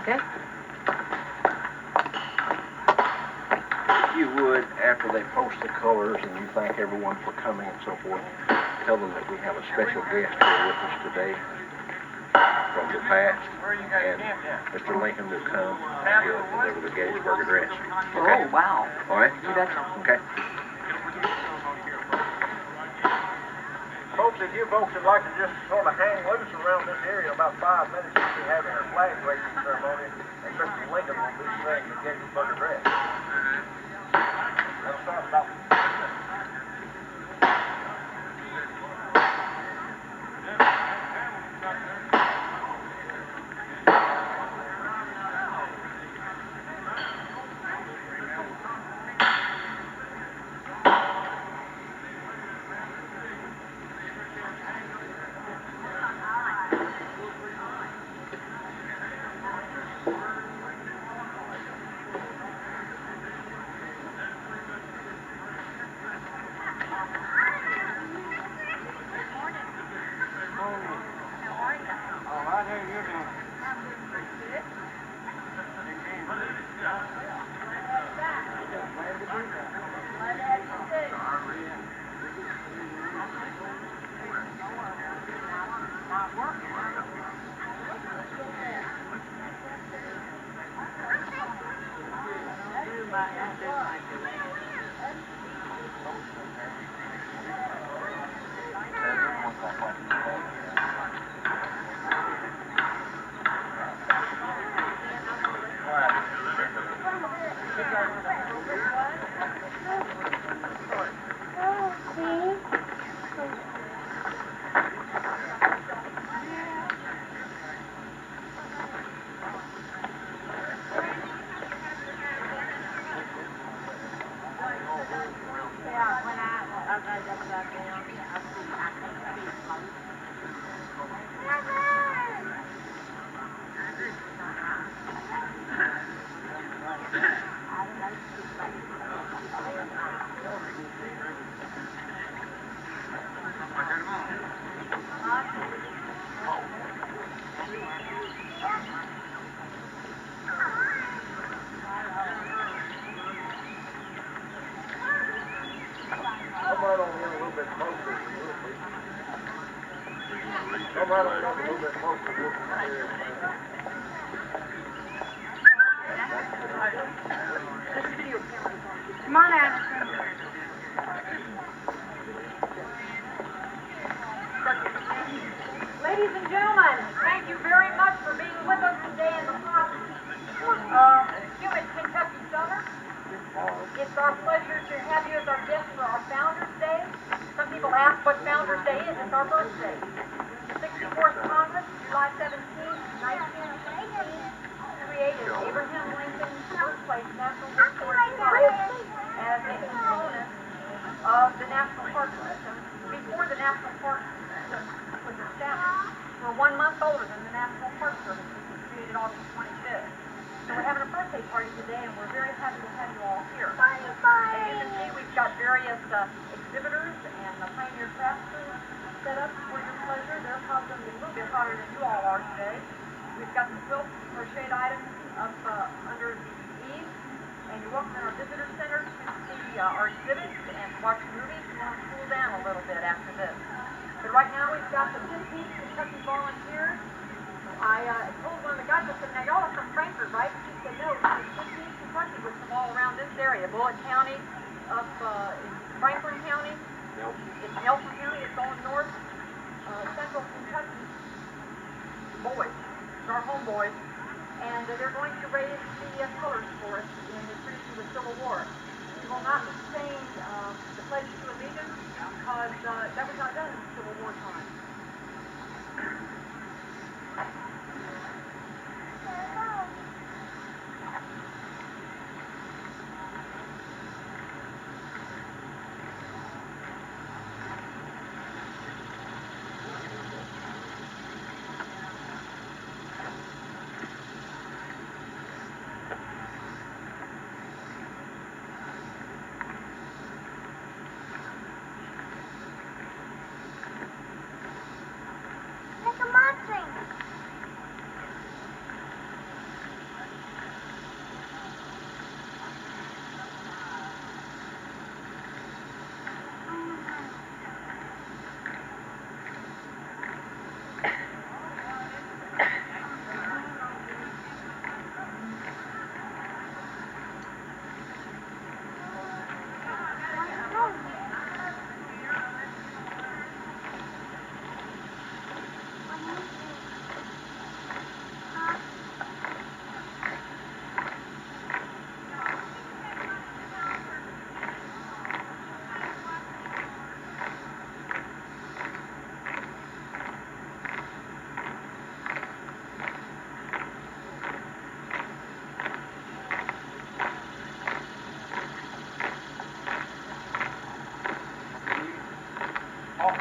Okay. If you would, after they post the colors and you thank everyone for coming and so forth, tell them that we have a special guest here with us today from the past, and Mr. Lincoln will come and he'll deliver the Gettysburg Address. Okay? Oh, wow. All right? You betcha. Okay. Folks, if you folks would like to just sort of hang loose around this area, about 5 minutes, we'll be having our flag raising ceremony, and Mr. Lincoln will be saying the Gettysburg Address. That'll start about 5 minutes. Come on, Anderson. Ladies and gentlemen, thank you very much for being with us today in the hot, humid Kentucky summer. It's our pleasure to have you as our guest for our Founders Day. Some people ask what Founders Day is. It's our birthday. The 64th Congress, July 17, 1918, created Abraham Lincoln's Birthplace National Historic Site as a component of the National Park System before the National Park System was established. We're 1 month older than the National Park Service, which was created August 25th. So we're having a birthday party today, and we're very happy to have you all here. As you can see, we've got various exhibitors and pioneer craftsmen set up for your pleasure. They're probably going to be a little bit hotter than you all are today. We've got some quilts and crocheted items up under the eaves, and you're welcome in our visitor center to see our exhibits and watch movies. You want to cool down a little bit after this. But right now we've got the 15th Kentucky Volunteers. I told one of the guys, I said, now y'all are from Frankfort, right? He said, no, it's 15th Kentucky, which is all around this area. Bullitt County, up in Franklin County. It's Nelson County, it's going north. Central Kentucky boys, it's our homeboys. And they're going to raise the colors for us in the tradition of the Civil War. We will not be saying the Pledge to Allegiance because that was not done in the Civil War time. Come We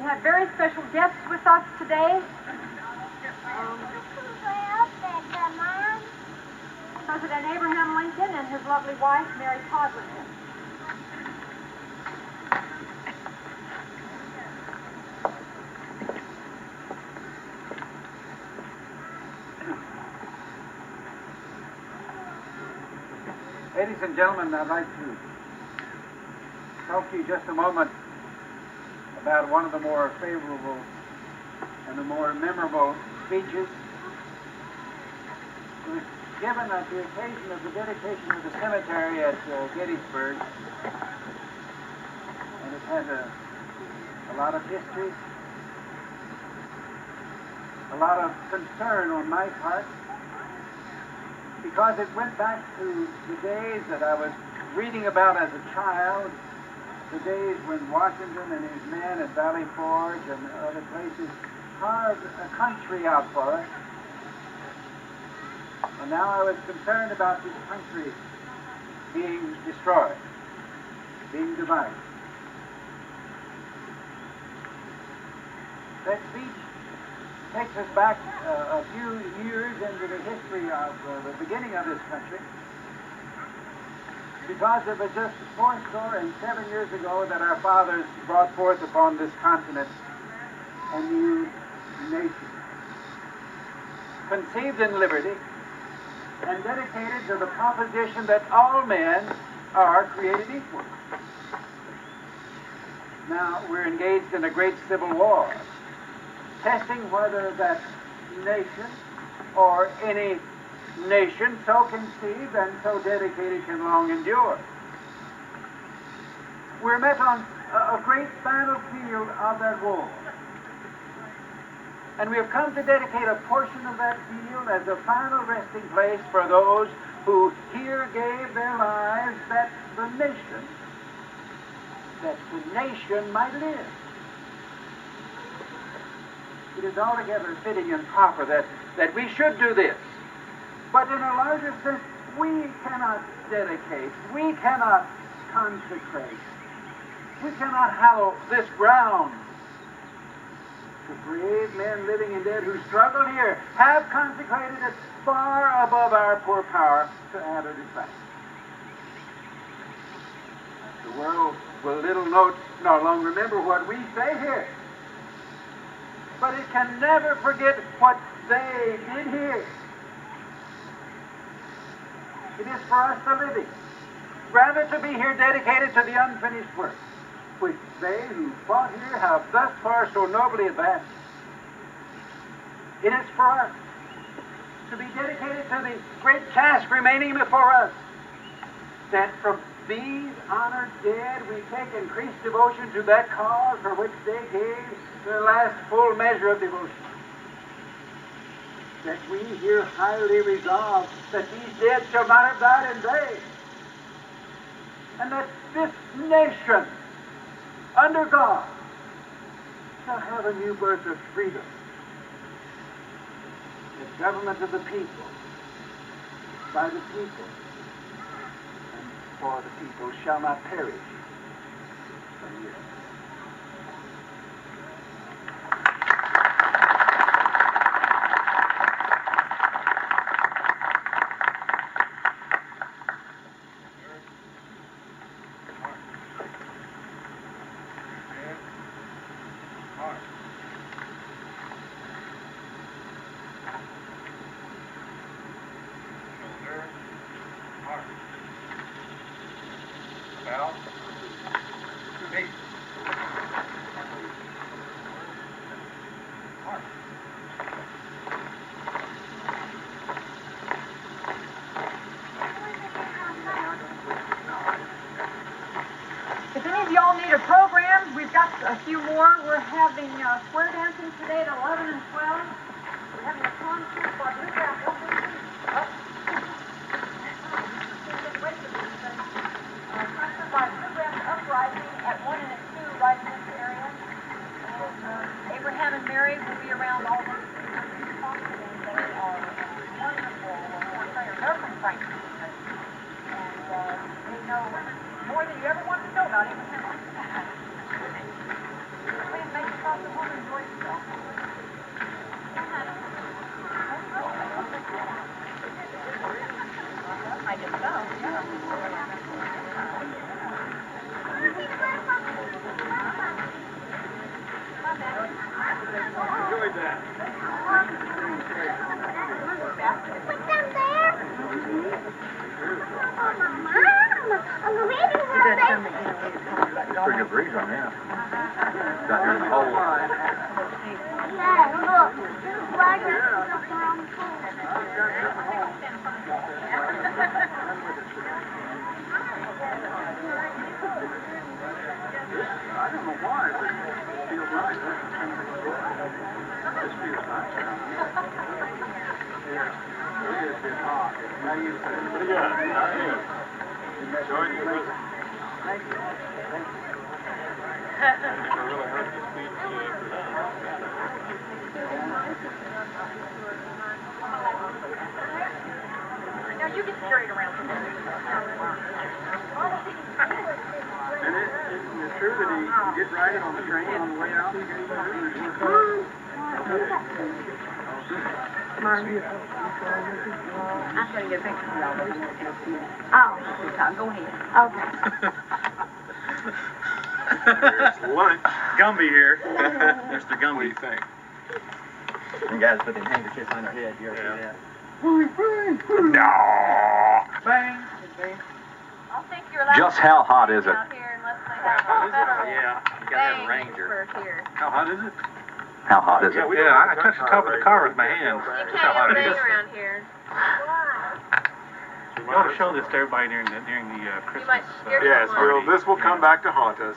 have very special guests with us today. President Abraham Lincoln and his lovely wife, Mary Todd Lincoln. Ladies and gentlemen, I'd like to talk to you just a moment about one of the more favorable and the more memorable speeches. It was given at the occasion of the dedication of the cemetery at Gettysburg, and it had a lot of history, a lot of concern on my part, because it went back to the days that I was reading about as a child, the days when Washington and his men at Valley Forge and other places carved a country out for us. And now I was concerned about this country being destroyed, being divided. That speech takes us back a few years into the history of the beginning of this country, because it was just 407 years ago that our fathers brought forth upon this continent a new nation, conceived in liberty and dedicated to the proposition that all men are created equal. Now we're engaged in a great civil war, testing whether that nation or any nation so conceived and so dedicated can long endure. We're met on a great battlefield of that war. And we have come to dedicate a portion of that field as a final resting place for those who here gave their lives that the nation might live. It is altogether fitting and proper that we should do this. But in a larger sense, we cannot dedicate, we cannot consecrate, we cannot hallow this ground. The brave men living and dead who struggle here have consecrated it far above our poor power to add or detract. The world will little note nor long remember what we say here, but it can never forget what they did here. It is for us the living, rather to be here dedicated to the unfinished work, which they who fought here have thus far so nobly advanced. It is for us to be dedicated to the great task remaining before us, that from these honored dead, we take increased devotion to that cause for which they gave their last full measure of devotion. That we here highly resolve that these dead shall not have died in vain, and that this nation, under God, shall have a new birth of freedom. The government of the people, by the people, and for the people, shall not perish from years. If any of y'all need a program, we've got a few more. We're having square dancing today at 11 and 12. We're having a concert by Bluegrass Uprising. Concert by Bluegrass Uprising at 1 and at 2 right in this area. And Abraham and Mary will be around all this. They are wonderful horn players. They're from Franklin. And they know more than you ever wanted to know about him. Please make yourself at home and enjoy yourself. I guess so, Enjoyed that. What's down there? Pretty good breeze on there. Down here in the hole. Yeah, look. Flag is up around the pool. I don't know why, but it feels nice. This feels nice. Yeah. It is getting hot. How do you say? Pretty good. How are you? Enjoyed your visit. Thank you. Thank you. I really heard the speech Now you get carried around. And isn't it true that he get riding on the train on the way out? I'm going to get a picture of y'all. Oh, go ahead. Okay. There's lunch. Gumby here. Mr. Gumby. What do you think? And guys put them handkerchiefs on their head. You ever see that? No. Bang. Bang. I'll think you're allowed Just how hot is it? out here unless they have a federal Yeah. You got that Ranger. for here. How hot is it? How hot is it? Yeah, I touched the top of the car with my hands. You That's how hot can't it even is. around here. You ought to show this to everybody during the Christmas. You might scare Yes, someone. well, this will come back to haunt us.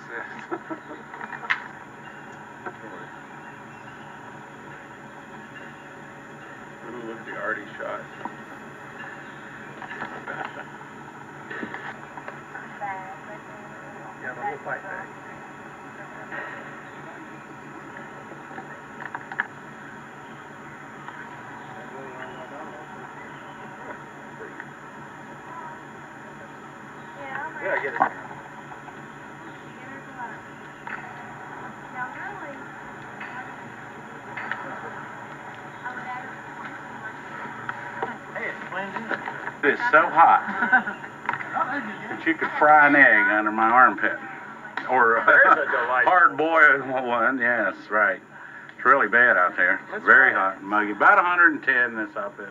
Ooh, look at the arty shot. Yeah, the whole fight back. Yeah, get it. Hey, it's blending. It's so hot that you could fry an egg under my armpit. Or a There's a delight. hard boiled one, yes, right. It's really bad out there. Very hot and muggy. About 110 this outfit.